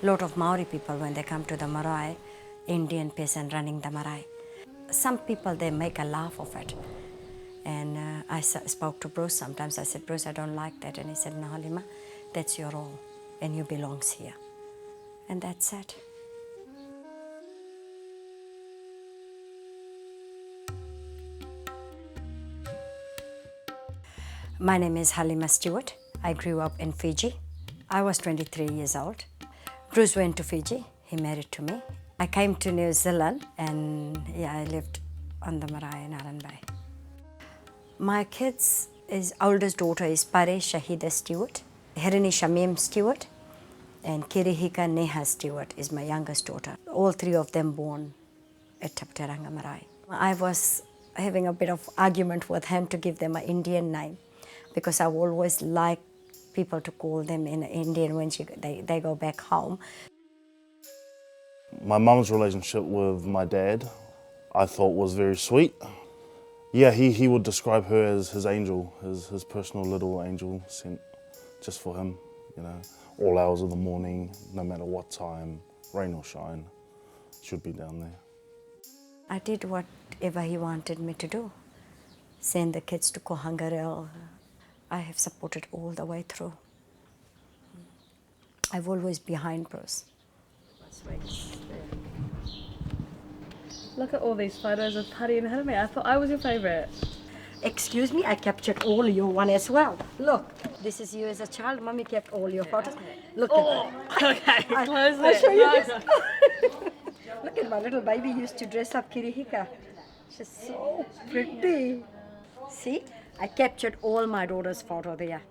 A lot of Maori people, when they come to the marae, Indian peasant running the marae, some people, they make a laugh of it. And I spoke to Bruce sometimes. I said, Bruce, I don't like that. And he said, no, Halima, that's your role and you belongs here. And that's it. My name is Halima Stewart. I grew up in Fiji. I was 23 years old. Bruce went to Fiji. He married to me. I came to New Zealand and I lived on the marae in Arran Bay. My kids, his oldest daughter is Pare Shahida Stewart, Hirini Shamim Stewart, and Kirihika Neha Stewart is my youngest daughter. All three of them born at Tapu Te Ranga Marae. I was having a bit of argument with him to give them an Indian name because I always like people to call them in Indian when they go back home. My mum's relationship with my dad I thought was very sweet. Yeah, he would describe her as his angel, his personal little angel sent just for him, you know. All hours of the morning, no matter what time, rain or shine, should be down there. I did whatever he wanted me to do. Send the kids to Kohangarel. I have supported all the way through. I've always behind Bruce. Look at all these photos of Pari and Hirini. I thought I was your favourite. Excuse me, I captured all your one as well. Look, this is you as a child. Mommy kept all your photos. Look at that. Okay, close I'll it. show you this. Look at my little baby used to dress up Kirihika. She's so pretty. See, I captured all my daughter's photo there.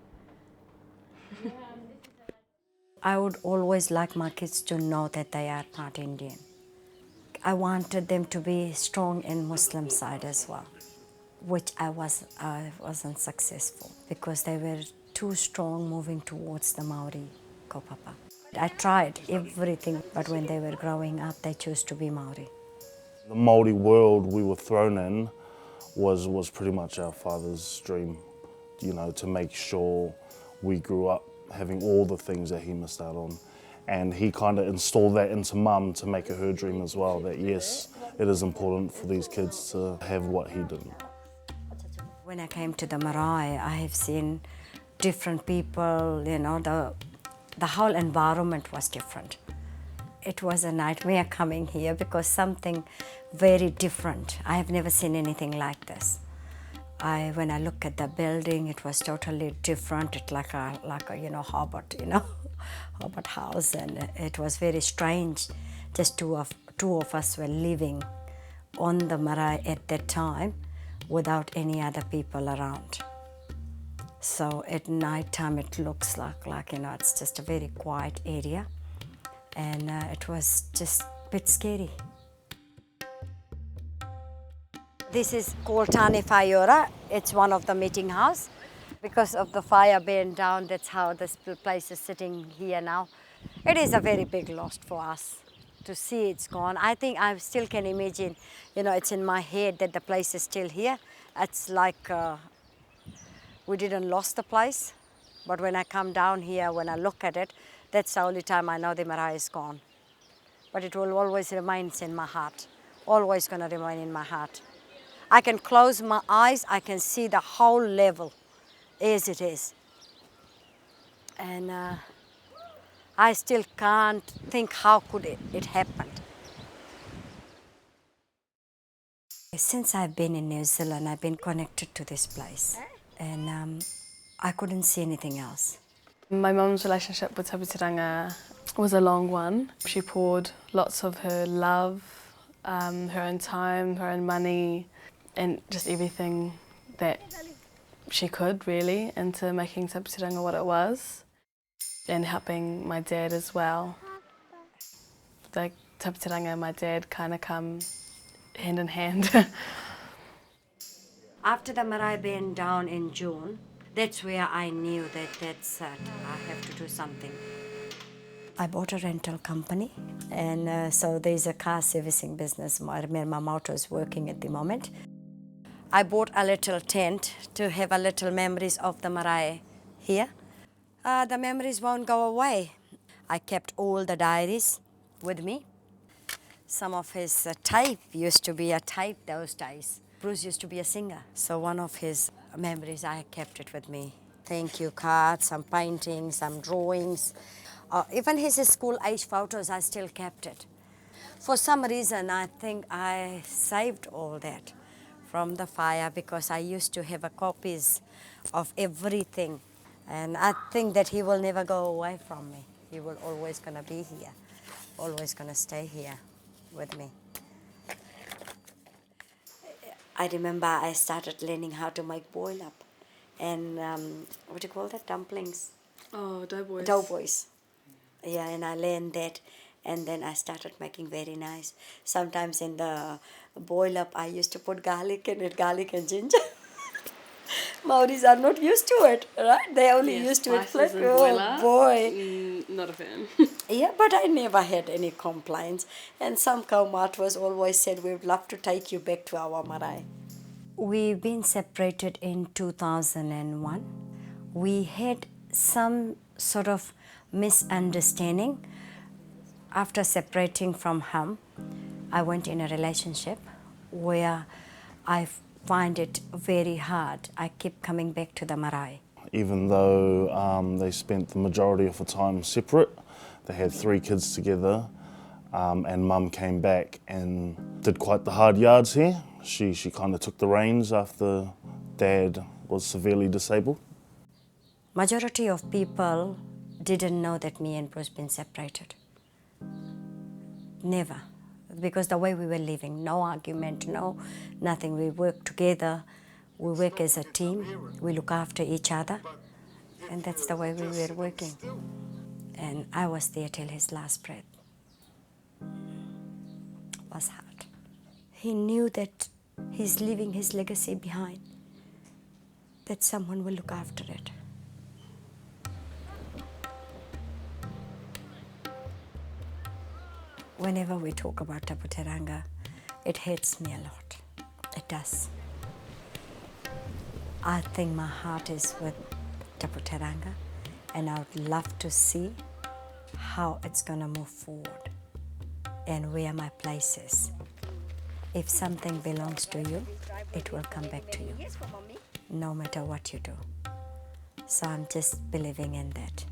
I would always like my kids to know that they are part Indian. I wanted them to be strong in Muslim side as well, which I wasn't successful because they were too strong moving towards the Maori kaupapa. I tried everything, but when they were growing up, they chose to be Maori. The Māori world we were thrown in was pretty much our father's dream, you know, to make sure we grew up having all the things that he missed out on. And he kind of installed that into Mum to make it her dream as well, that yes, it is important for these kids to have what he did. When I came to the marae, I have seen different people, you know, the whole environment was different. It was a nightmare coming here because something very different. I have never seen anything like this. When I look at the building, it was totally different. It's like a you know, Hobbit, you know, Hobbit house, and it was very strange. Just two of us were living on the marae at that time without any other people around. So at night time it looks like you know, it's just a very quiet area, and it was just a bit scary. This is called Tane Whaiora. It's one of the meeting house. Because of the fire burned down, that's how this place is sitting here now. It is a very big loss for us to see it's gone. I think I still can imagine, you know, it's in my head that the place is still here. It's like we didn't lost the place, but when I come down here, when I look at it, that's the only time I know the marae is gone. But it will always remain in my heart, always gonna remain in my heart. I can close my eyes, I can see the whole level as it is. And I still can't think how could it happened. Since I've been in New Zealand, I've been connected to this place, and I couldn't see anything else. My mum's relationship with Tapu Te Ranga was a long one. She poured lots of her love, her own time, her own money, and just everything that she could really into making Tapu Te Ranga what it was, and helping my dad as well. Like Tapu Te Ranga and my dad kind of come hand in hand. After the marae burned down in June, that's where I knew that that's it. I have to do something. I bought a rental company, and so there's a car servicing business where my motto is working at the moment. I bought a little tent to have a little memories of the marae here. The memories won't go away. I kept all the diaries with me. Some of his type used to be a type those days. Bruce used to be a singer, so one of his memories, I kept it with me. Thank you cards, some paintings, some drawings. Even his school age photos, I still kept it. For some reason, I think I saved all that from the fire because I used to have copies of everything. And I think that he will never go away from me. He will always gonna be here, always gonna stay here with me. I remember I started learning how to make boil up and what do you call that, dumplings? Oh, doughboys. Doughboys. Yeah, and I learned that, and then I started making very nice. Sometimes in the boil up, I used to put garlic in it, garlic and ginger. Maoris are not used to it, right? They only Yeah, used to it spices flat. and boiler. Oh boy. Not a fan. Yeah, but I never had any complaints. And some kaumatas always said, we'd love to take you back to our marae. We've been separated in 2001. We had some sort of misunderstanding. After separating from him, I went in a relationship where I find it very hard. I keep coming back to the marae. Even though they spent the majority of the time separate, they had 3 kids together, and Mum came back and did quite the hard yards here. She kind of took the reins after Dad was severely disabled. Majority of people didn't know that me and Bruce been separated. Never. Because the way we were living, no argument, no nothing. We work together, we work as a team, we look after each other, and that's the way we were working. And I was there till his last breath. It was hard. He knew that he's leaving his legacy behind, that someone will look after it. Whenever we talk about Tapu Te Ranga, it hurts me a lot. It does. I think my heart is with Tapu Te Ranga, and I would love to see how it's going to move forward and where my place is. If something belongs to you, it will come back to you, no matter what you do. So I'm just believing in that.